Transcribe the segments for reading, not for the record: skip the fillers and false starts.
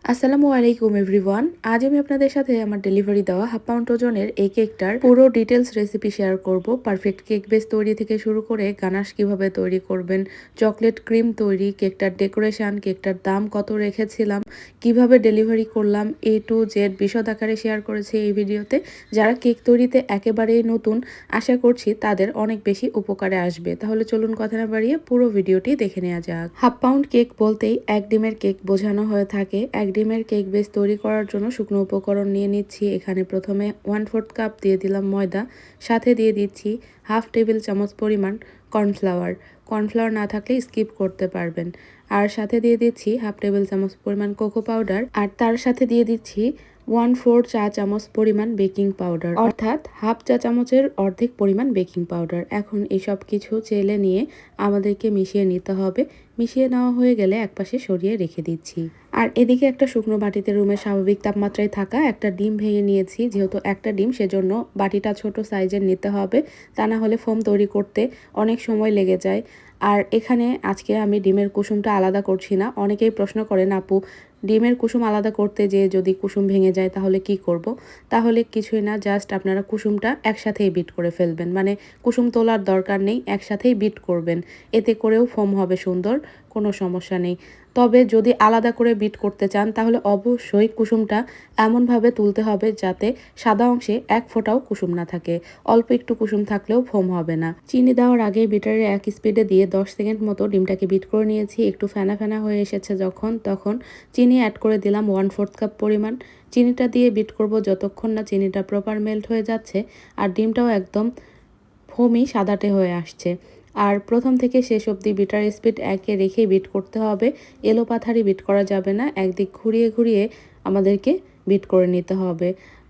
আসসালামু আলাইকুম এভরিওয়ান। আজ আমি আপনাদের সাথে আমার ডেলিভারি দেওয়া হাফ পাউন্ড ওজনের এই কেকটার পুরো ডিটেলস রেসিপি শেয়ার করব। পারফেক্ট কেক বেস তৈরি থেকে শুরু করে গানাশ কিভাবে তৈরি করবেন, চকলেট ক্রিম তৈরি, কেকটার ডেকোরেশন, কেকটার দাম কত রেখেছিলাম, কিভাবে ডেলিভারি করলাম, A to Z বিশদ আকারে শেয়ার করেছি এই ভিডিওতে। যারা কেক তৈরিতে একেবারেই নতুন, আশা করছি তাদের অনেক বেশি উপকারে আসবে। তাহলে চলুন কথা না বাড়িয়ে পুরো ভিডিওটি দেখে নেওয়া যাক। হাফ পাউন্ড কেক বলতেই এক ডিমের কেক বোঝানো হয়ে থাকে। এক ডিমের কেক বেস তৈরি করার জন্য শুকনো উপকরণ নিয়ে নিচ্ছি। এখানে প্রথমে 1/4 কাপ দিয়ে দিলাম ময়দা, সাথে দিয়ে দিচ্ছি হাফ টেবিল চামচ পরিমাণ কর্নফ্লাওয়ার। কর্নফ্লাওয়ার না থাকলে স্কিপ করতে পারবেন। আর সাথে দিয়ে দিচ্ছি হাফ টেবিল চামচ পরিমাণ কোকো পাউডার, আর তার সাথে দিয়ে দিচ্ছি 1/4 চা চামচ পরিমাণ বেকিং পাউডার, অর্থাৎ হাফ চা চামচের অর্ধেক পরিমাণ বেকিং পাউডার। এখন এসব কিছু চেলে নিয়ে আমাদেরকে মিশিয়ে নিতে হবে। মিশিয়ে নেওয়া হয়ে গেলে একপাশে সরিয়ে রেখে দিচ্ছি। আর এদিকে একটা শুকনো বাটিতে রুমের স্বাভাবিক তাপমাত্রায় থাকা একটা ডিম ভেঙে নিয়েছি। যেহেতু একটা ডিম, সেজন্য বাটিটা ছোট সাইজের নিতে হবে, তা না হলে ফোম তৈরি করতে অনেক সময় লেগে যায়। আর এখানে আজকে আমি ডিমের কুসুমটা আলাদা করছি না। অনেকেই প্রশ্ন করেন, আপু ডিমের কুসুম আলাদা করতে যে যদি কুসুম ভেঙে যায় তাহলে কি করব? তাহলে কিছুই না, জাস্ট আপনারা কুসুমটা একসাথেই বিট করে ফেলবেন। মানে কুসুম তোলার দরকার নেই, একসাথেই বিট করবেন। এতে করেও ফোম হবে সুন্দর, কোনো সমস্যা নেই। তবে যদি আলাদা করে বিট করতে চান তাহলে অবশ্যই কুসুমটা এমনভাবে তুলতে হবে যাতে সাদা অংশে এক ফোঁটাও কুসুম না থাকে। অল্প একটু কুসুম থাকলেও ফোম হবে না। চিনি দেওয়ার আগে বিটারে এক স্পিডে দিয়ে 10 সেকেন্ড মতো ডিমটাকে বিট করে নিয়েছি। একটু ফেনা ফেনা হয়ে এসেছে তখন চিনি অ্যাড করে দিলাম 1/4 কাপ পরিমাণ। চিনিটা দিয়ে বিট করব যতক্ষণ না চিনিটা প্রপার মেল্ট হয়ে যাচ্ছে আর ডিমটাও একদম ফোমি সাদাটে হয়ে আসছে। আর প্রথম থেকে শেষ অবধি বিটার স্পিড একে রেখেই বিট করতে হবে। এলোপাথারি বিট করা যাবে না, একদিক ঘুরিয়ে ঘুরিয়ে আমাদেরকে বিট করে নিতে হবে।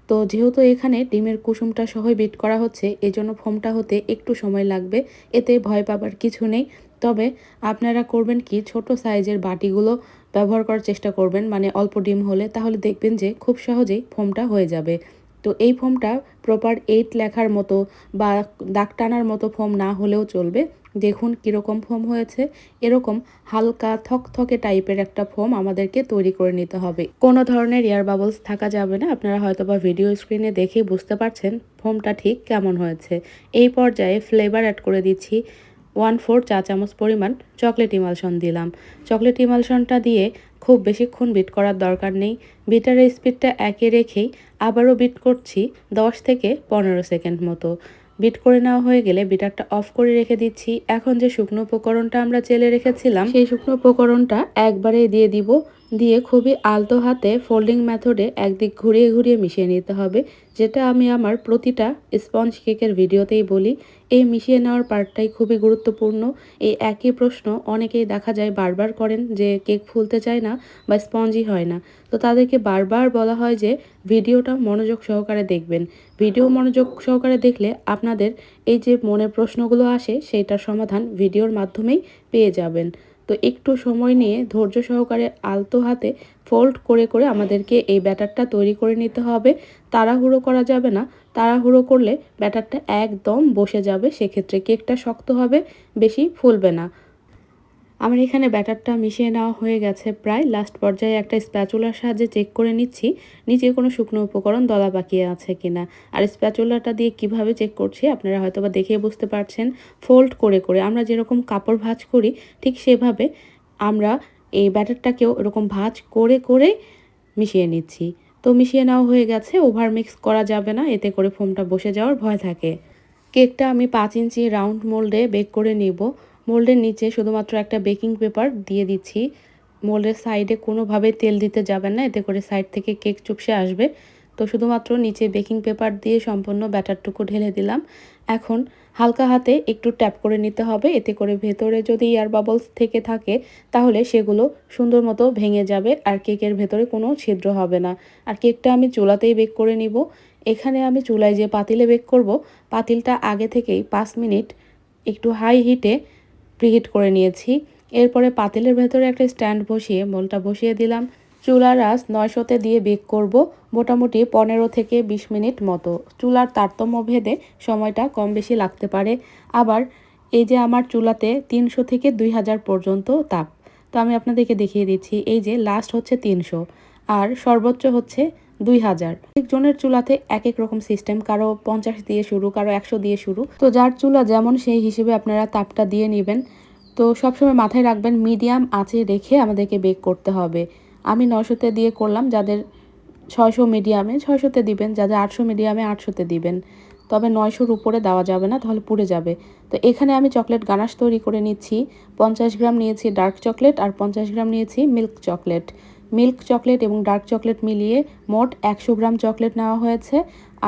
তো যেহেতু এখানে ডিমের কুসুমটা সহই বিট করা হচ্ছে, এজন্য ফোমটা হতে একটু সময় লাগবে। এতে ভয় পাবার কিছু নেই। তবে আপনারা করবেন কি, ছোট সাইজের বাটিগুলো ব্যবহার করার চেষ্টা করবেন, মানে অল্প ডিম হলে, তাহলে দেখবেন যে খুব সহজেই ফোমটা হয়ে যাবে। তো এই ফোমটা প্রপার 8 লেখার মতো বা দাগ টানার মতো ফোম না হলেও চলবে। দেখুন কীরকম ফোম হয়েছে। এরকম হালকা থকথকে টাইপের একটা ফোম আমাদেরকে তৈরি করে নিতে হবে। কোনো ধরনের এয়ার বাবলস থাকা যাবে না। আপনারা হয়তোবা ভিডিও স্ক্রিনে দেখেই বুঝতে পারছেন ফোমটা ঠিক কেমন হয়েছে। এই পর্যায়ে ফ্লেভার অ্যাড করে দিচ্ছি। 1/4 চা চামচ পরিমাণ চকলেট ইমালশন দিলাম। চকলেট ইমালশনটা দিয়ে খুব বেশিক্ষণ বিট করার দরকার নেই। বিটারের স্পিডটা একে রেখেই আবারও বিট করছি 10 থেকে 15 সেকেন্ড মতো। বিট করে নেওয়া হয়ে গেলে বিটারটা অফ করে রেখে দিচ্ছি। এখন যে শুকনো উপকরণটা আমরা চেলে রেখেছিলাম, সেই শুকনো উপকরণটা একবারেই দিয়ে দিব। দিয়ে খুবই আলতো হাতে ফোল্ডিং মেথডে একদিক ঘুরিয়ে ঘুরিয়ে মিশিয়ে নিতে হবে, যেটা আমি আমার প্রতিটা স্পঞ্জ কেকের ভিডিওতেই বলি। এই মিশিয়ে নেওয়ার পার্টটাই খুবই গুরুত্বপূর্ণ। এই একই প্রশ্ন অনেকেই দেখা যায় বারবার করেন যে কেক ফুলতে চায় না বা স্পঞ্জি হয় না। তো তাদেরকে বারবার বলা হয় যে ভিডিওটা মনোযোগ সহকারে দেখবেন। ভিডিও মনোযোগ সহকারে দেখলে আপনাদের এই যে মনের প্রশ্নগুলো আসে সেইটার সমাধান ভিডিওর মাধ্যমেই পেয়ে যাবেন। তো একটু সময় নিয়ে ধৈর্য সহকারে আলতো হাতে ফোল্ড করে করে আমাদেরকে এই ব্যাটারটা তৈরি করে নিতে হবে। তাড়াহুড়ো করা যাবে না। তাড়াহুড়ো করলে ব্যাটারটা একদম বসে যাবে, সেক্ষেত্রে কেকটা শক্ত হবে, বেশি ফুলবে না। আমার এখানে ব্যাটারটা মিশিয়ে নেওয়া হয়ে গেছে প্রায়। লাস্ট পর্যায়ে একটা স্প্যাচুলার সাহায্যে চেক করে নিচ্ছি নিচে কোনো শুকনো উপকরণ দলা পাকিয়ে আছে কিনা। আর স্প্যাচুলাটা দিয়ে কিভাবে চেক করছি আপনারা হয়তোবা দেখে বুঝতে পারছেন। ফোল্ড করে করে আমরা যেরকম কাপড় ভাঁজ করি ঠিক সেভাবে আমরা এই ব্যাটারটাকেও এরকম ভাঁজ করে করে মিশিয়ে নিচ্ছি। তো মিশিয়ে নেওয়া হয়ে গেছে। ওভার মিক্স করা যাবে না, এতে করে ফোমটা বসে যাওয়ার ভয় থাকে। কেকটা আমি 5 ইঞ্চি রাউন্ড মোল্ডে বেক করে নিব। মোল্ডের নিচে শুধুমাত্র একটা বেকিং পেপার দিয়ে দিচ্ছি। মোল্ডের সাইডে কোনোভাবে তেল দিতে যাবেন না, এতে করে সাইড থেকে কেক চুপসে আসবে। তো শুধুমাত্র নিচে বেকিং পেপার দিয়ে সম্পূর্ণ ব্যাটারটুকু ঢেলে দিলাম। এখন হালকা হাতে একটু ট্যাপ করে নিতে হবে, এতে করে ভেতরে যদি এয়ার বাবলস থেকে থাকে তাহলে সেগুলো সুন্দর মতো ভেঙে যাবে আর কেকের ভেতরে কোনো ছিদ্র হবে না। আর কেকটা আমি চুলাতেই বেক করে নিব। এখানে আমি চুলায় যে পাতিলে বেক করব, পাতিলটা আগে থেকেই 5 মিনিট একটু হাই হিটে প্রিহিট করে নিয়েছি। এরপরে পাতিলের ভেতরে একটা স্ট্যান্ড বসিয়ে মোলটা বসিয়ে দিলাম। চুলার আঁচ 900-তে দিয়ে বেক করব মোটামুটি 15 থেকে 20 মিনিট মতো। চুলার তারতম্য ভেদে সময়টা কম বেশি লাগতে পারে। আবার এই যে আমার চুলাতে 300 থেকে 2000 পর্যন্ত তাপ। তো আমি আপনাদেরকে দেখিয়ে দিচ্ছি। এই যে লাস্ট হচ্ছে 300, আর সর্বোচ্চ হচ্ছে 2000। একজনের চুলাতে এক এক রকম সিস্টেম, কারো 50 দিয়ে শুরু, কারো 100 দিয়ে শুরু। তো যার চুলা যেমন সেই হিসেবে আপনারা তাপটা দিয়ে নেবেন। তো সবসময় মাথায় রাখবেন মিডিয়াম আঁচে রেখে আমাদেরকে বেক করতে হবে। আমি 900তে দিয়ে করলাম, যাদের 600 মিডিয়ামে 600তে দিবেন, যাদের 800 মিডিয়ামে 800তে দিবেন। তবে 900-র উপরে দেওয়া যাবে না, তাহলে পুড়ে যাবে। তো এখানে আমি চকলেট গানাশ তৈরি করে নিচ্ছি। 50 গ্রাম নিয়েছি ডার্ক চকলেট আর 50 গ্রাম নিয়েছি মিল্ক চকলেট। মিল্ক চকলেট এবং ডার্ক চকলেট মিলিয়ে মোট 100 গ্রাম চকলেট নেওয়া হয়েছে।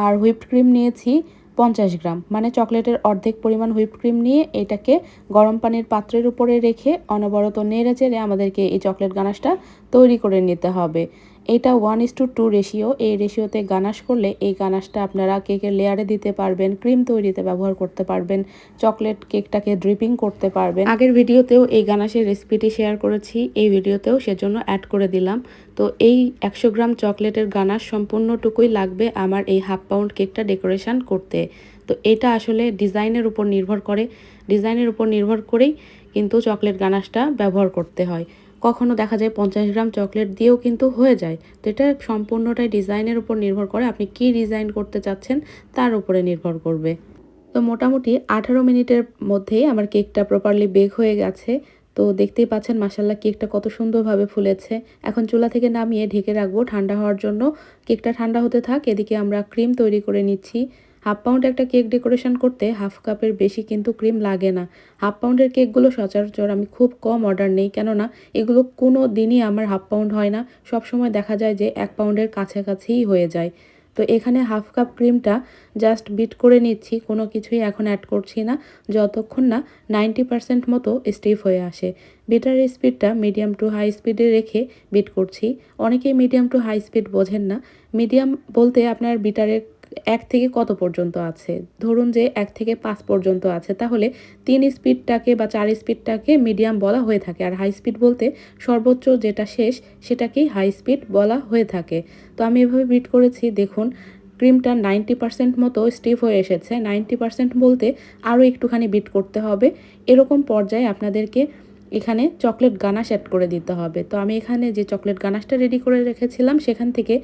আর হুইপড ক্রিম নিয়েছি 50 গ্রাম, মানে চকলেটের অর্ধেক পরিমাণ হুইপড ক্রিম নিয়ে এটাকে গরম পানির পাত্রের উপরে রেখে অনবরত নেড়ে চেড়ে আমাদেরকে এই চকলেট গানাশটা তৈরি করে নিতে হবে। এটা 1:2 রেশিও। এই রেশিওতে গানাশ করলে এই গানাশটা আপনারা কেকের লেয়ারে দিতে পারবেন, ক্রিম তৈরিতে ব্যবহার করতে পারবেন, চকলেট কেকটাকে ড্রিপিং করতে পারবেন। আগের ভিডিওতেও এই গানাশের রেসিপিটি শেয়ার করেছি, এই ভিডিওতেও সেজন্য অ্যাড করে দিলাম। তো এই 100 গ্রাম চকলেটের গানাশ সম্পূর্ণটুকুই লাগবে আমার এই হাফ পাউন্ড কেকটা ডেকোরেশন করতে। তো এটা আসলে ডিজাইনের উপর নির্ভর করে, ডিজাইনের উপর নির্ভর করেই কিন্তু চকলেট গানাশটা ব্যবহার করতে হয়। কখনো দেখা যায় 50 গ্রাম চকলেট দিয়েও কিন্তু হয়ে যায়। তো এটা সম্পূর্ণটাই ডিজাইনের উপর নির্ভর করে, আপনি কি ডিজাইন করতে চাচ্ছেন তার উপরে নির্ভর করবে। তো মোটামুটি 18 মিনিটের মধ্যেই আমার কেকটা প্রপারলি বেক হয়ে গেছে। তো দেখতেই পাচ্ছেন মাশাআল্লাহ কেকটা কত সুন্দরভাবে ফুলেছে। এখন চুলা থেকে নামিয়ে ঢেকে রাখবো ঠান্ডা হওয়ার জন্য। কেকটা ঠান্ডা হতে থাক, এদিকে আমরা ক্রিম তৈরি করে নিচ্ছি। হাফ পাউন্ড একটা কেক ডেকোরেশন করতে হাফ কাপের বেশি কিন্তু ক্রিম লাগে না। হাফ পাউন্ডের কেকগুলো সচরাচর আমি খুব কম অর্ডার নেই, কেননা এগুলো কোনো দিনই আমার হাফ পাউন্ড হয় না, সবসময় দেখা যায় যে 1 পাউন্ডের কাছাকাছিই হয়ে যায়। তো এখানে হাফ কাপ ক্রিমটা জাস্ট বিট করে নিচ্ছি, কোনো কিছুই এখন অ্যাড করছি না, যতক্ষণ না 90% মতো স্টিফ হয়ে আসে। বিটারের স্পিডটা মিডিয়াম টু হাই স্পিডে রেখে বিট করছি। অনেকেই মিডিয়াম টু হাই স্পিড বোঝেন না। মিডিয়াম বলতে আপনার বিটারের 1 থেকে কত পর্যন্ত আছে, ধরুন যে 1 থেকে 5 পর্যন্ত আছে, তাহলে 3 স্পিডটাকে বা 4 স্পিডটাকে মিডিয়াম বলা হয়ে থাকে। আর হাই স্পিড বলতে সর্বোচ্চ যেটা শেষ সেটাকেই হাই স্পিড বলা হয়ে থাকে। তো আমি এভাবে বিট করেছি, দেখুন ক্রিমটা 90% মতো স্টিফ হয়ে এসেছে। 90% বলতে আরও একটুখানি বিট করতে হবে। এরকম পর্যায়ে আপনাদেরকে এখানে চকলেট গানাশ অ্যাড করে দিতে হবে। তো আমি এখানে যে চকলেট গানাশটা রেডি করে রেখেছিলাম সেখান থেকে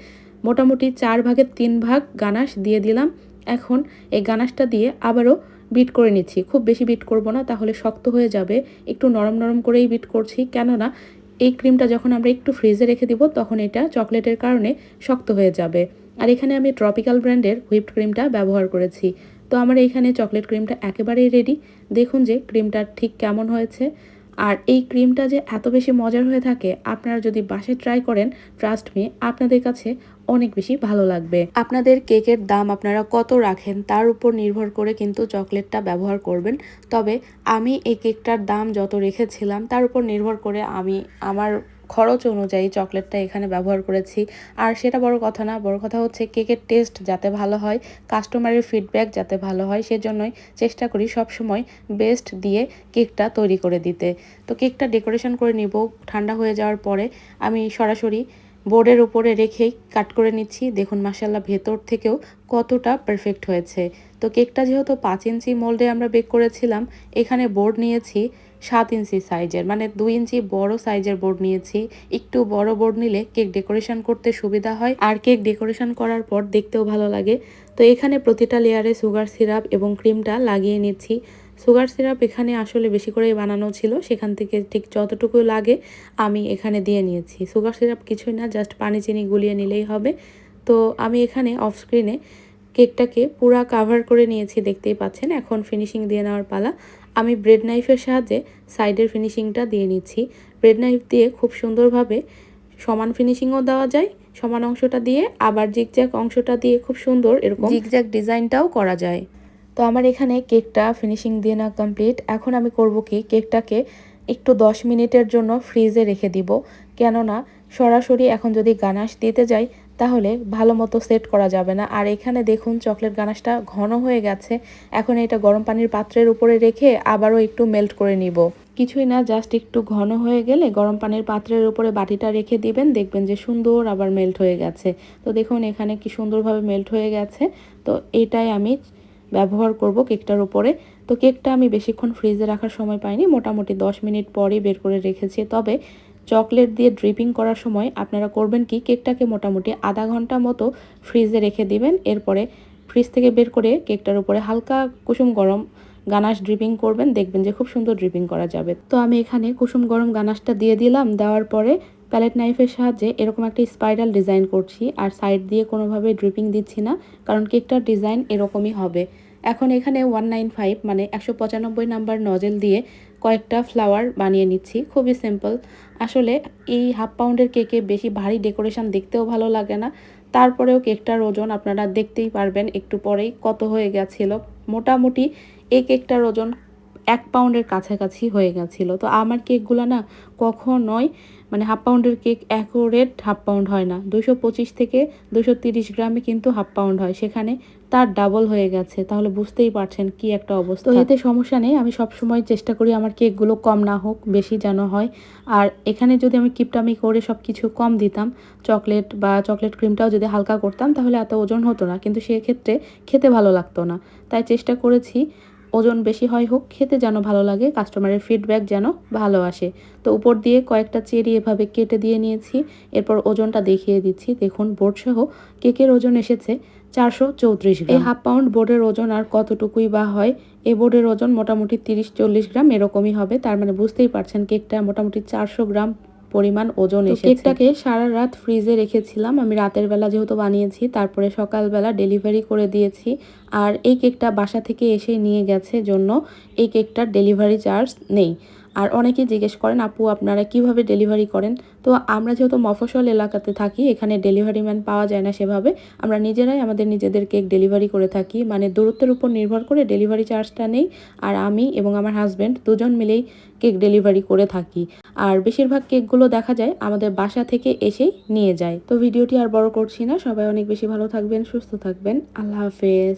মোটামুটি 4 ভাগের 3 ভাগ গানাশ দিয়ে দিলাম। এখন এই গানাশটা দিয়ে আবারও বিট করে নিচ্ছি। খুব বেশি বিট করব না, তাহলে শক্ত হয়ে যাবে। একটু নরম নরম করেই বিট করছি, কেননা এই ক্রিমটা যখন আমরা একটু ফ্রিজে রেখে দিব তখন এটা চকলেটের কারণে শক্ত হয়ে যাবে। আর এখানে আমি ট্রপিক্যাল ব্র্যান্ডের হুইপড ক্রিমটা ব্যবহার করেছি। তো আমার এইখানে চকলেট ক্রিমটা একেবারেই রেডি। দেখুন যে ক্রিমটা ঠিক কেমন হয়েছে। আর এই ক্রিমটা যে এত বেশি মজার হয়ে থাকে, আপনারা যদি বাসায় ট্রাই করেন, ট্রাস্ট মি আপনাদের কাছে অনেক বেশি ভালো লাগবে। আপনাদের কেকের দাম আপনারা কত রাখেন তার উপর নির্ভর করে কিন্তু চকলেটটা ব্যবহার করবেন। তবে আমি এই কেকটার দাম যত রেখেছিলাম তার উপর নির্ভর করে আমি আমার খরচ অনুযায়ী চকলেটটা এখানে ব্যবহার করেছি। আর সেটা বড় কথা না, বড় কথা হচ্ছে কেকের টেস্ট যাতে ভালো হয়, কাস্টমারের ফিডব্যাক যাতে ভালো হয়, সেজন্যই চেষ্টা করি সবসময় বেস্ট দিয়ে কেকটা তৈরি করে দিতে। তো কেকটা ডেকোরেশন করে নিব। ঠান্ডা হয়ে যাওয়ার পরে আমি সরাসরি বোর্ডের উপরে রেখেই কাট করে নিচ্ছি। দেখুন মাশাআল্লাহ ভেতর থেকেও কতটা পারফেক্ট হয়েছে। তো কেকটা যেহেতু 5 ইঞ্চি মোল্ডে আমরা বেক করেছিলাম, এখানে বোর্ড নিয়েছি 7 ইঞ্চি সাইজের, মানে 2 ইঞ্চি বড় সাইজের বোর্ড নিয়েছি। একটু বড় বোর্ড নিলে কেক ডেকোরেশন করতে সুবিধা হয়, আর কেক ডেকোরেশন করার পর দেখতেও ভালো লাগে। তো এখানে প্রতিটা লেয়ারে সুগার সিরাপ এবং ক্রিমটা লাগিয়ে নিচ্ছি। সুগার সিরাপ এখানে আসলে বেশি করেই বানানো ছিল, সেখান থেকে ঠিক যতটুকু লাগে আমি এখানে দিয়ে নিয়েছি। সুগার সিরাপ কিছুই না, জাস্ট পানি চিনি গুলিয়ে নিলেই হবে। তো আমি এখানে অফ স্ক্রিনে কেকটাকে পুরা কাভার করে নিয়েছি, দেখতেই পাচ্ছেন। এখন ফিনিশিং দিয়ে নেওয়ার পালা। আমি ব্রেড নাইফের সাহায্যে সাইডের ফিনিশিংটা দিয়ে নিচ্ছি। ব্রেড নাইফ দিয়ে খুব সুন্দরভাবে সমান ফিনিশিংও দেওয়া যায়, সমান অংশটা দিয়ে, আবার জিগজ্যাগ অংশটা দিয়ে খুব সুন্দর এরকম জিগজ্যাগ ডিজাইনটাও করা যায়। তো আমার এখানে কেকটা ফিনিশিং দিয়ে না কমপ্লিট। এখন আমি করব কি, কেকটাকে একটু 10 মিনিটের জন্য ফ্রিজে রেখে দিব, কেননা সরাসরি এখন যদি গানাশ দিতে যাই তাহলে ভালো মতো সেট করা যাবে না। আর এখানে দেখুন চকলেট গানাশটা ঘন হয়ে গেছে। এখন এটা গরম পানির পাত্রের উপরে রেখে আবারও একটু মেল্ট করে নিব। কিছুই না, জাস্ট একটু ঘন হয়ে গেলে গরম পানির পাত্রের উপরে বাটিটা রেখে দিবেন, দেখবেন যে সুন্দর আবার মেল্ট হয়ে গেছে। তো দেখুন এখানে কি সুন্দরভাবে মেল্ট হয়ে গেছে। তো এটাই আমি ব্যবহার করব কেকটার উপরে। তো কেকটা আমি বেশিক্ষণ ফ্রিজে রাখার সময় পাইনি, মোটামুটি 10 মিনিট পরই বের করে রেখেছি। তবে চকলেট দিয়ে ড্রিপিং করার সময় আপনারা করবেন কি, কেকটাকে মোটামুটি আধা ঘন্টা মতো ফ্রিজে রেখে দিবেন। এরপরে ফ্রিজ থেকে বের করে কেকটার উপরে হালকা কুসুম গরম গানাশ ড্রিপিং করবেন, দেখবেন যে খুব সুন্দর ড্রিপিং করা যাবে। তো আমি এখানে কুসুম গরম গানাশটা দিয়ে দিলাম। দেওয়ার পরে প্যালেট নাইফের সাহায্যে এরকম একটা স্পাইরাল ডিজাইন করছি, আর সাইড দিয়ে কোনোভাবে ড্রিপিং দিচ্ছি না, কারণ কেকটার ডিজাইন এরকমই হবে। এখন এখানে 195 মানে 195 নাম্বার নজেল দিয়ে কয়েকটা ফ্লাওয়ার বানিয়ে নিচ্ছি, খুবই সিম্পল। আসলে এই হাফ পাউন্ডের কেকে বেশি ভারী ডেকোরেশন দেখতেও ভালো লাগে না। তারপরেও কেকটার ওজন আপনারা দেখতেই পারবেন একটু পরেই কত হয়ে গেছিল। মোটামুটি এই কেকটার ওজন 1 পাউন্ডের কাছাকাছি হয়ে গেছিল। তো আমার কেকগুলো না কখনোই মানে হাফ পাউন্ডের কেক অ্যাকুরেট হাফ পাউন্ড হয় না, 225 থেকে 230 গ্রামে কিন্তু হাফ পাউন্ড হয়, সেখানে তার ডাবল হয়ে গেছে। তাহলে বুঝতেই পারছেন কি একটা অবস্থা। তো এতে সমস্যা নেই, আমি সবসময় চেষ্টা করি আমার কেকগুলো কম না হোক, বেশি যেন হয়। আর এখানে যদি আমি কিপটামি করে সব কিছু কম দিতাম, চকলেট বা চকলেট ক্রিমটাও যদি হালকা করতাম, তাহলে এত ওজন হতো না, কিন্তু সেক্ষেত্রে খেতে ভালো লাগতো না। তাই চেষ্টা করেছি ওজন বেশি হয় হোক, খেতে যেন ভালো লাগে, কাস্টমারের ফিডব্যাক যেন ভালো আসে। তো উপর দিয়ে কয়েকটা চেরি এভাবে কেটে দিয়ে নিয়েছি। এরপর ওজনটা দেখিয়ে দিচ্ছি, দেখুন বোর্ড সহ কেকের ওজন এসেছে 434 গ্রাম। এই হাফ পাউন্ড বোর্ডের ওজন আর কতটুকুই বা হয়, এই বোর্ডের ওজন মোটামুটি 30-40 গ্রাম এরকমই হবে। তার মানে বুঝতেই পারছেন কেকটা মোটামুটি 400 গ্রাম পরিমাণ ওজন এসেছে। কেকটাকে সারা রাত ফ্রিজে রেখেছিলাম আমি, রাতের বেলা যেহেতু বানিয়েছি, তারপরে সকালবেলা ডেলিভারি করে দিয়েছি। আর এই কেকটা বাসা থেকে এসে নিয়ে গেছে জন্য এই কেকটার ডেলিভারি চার্জ নেই। আর অনেকেই জিজ্ঞেস করেন, আপু আপনারা কিভাবে ডেলিভারি করেন? তো আমরা যেহেতু মফস্বল এলাকাতে থাকি, এখানে ডেলিভারি ম্যান পাওয়া যায় না সেভাবে, আমরা নিজেরাই আমাদের নিজেদের কেক ডেলিভারি করে থাকি। মানে দূরত্বের উপর নির্ভর করে ডেলিভারি চার্জটা নেই। আর আমি এবং আমার হাজব্যান্ড দুজন মিলেই কেক ডেলিভারি করে থাকি। আর বেশিরভাগ কেকগুলো দেখা যায় আমাদের বাসা থেকে এসেই নিয়ে যায়। তো ভিডিওটি আর বড় করছি না, সবাই অনেক বেশি ভালো থাকবেন, সুস্থ থাকবেন। আল্লাহ হাফেজ।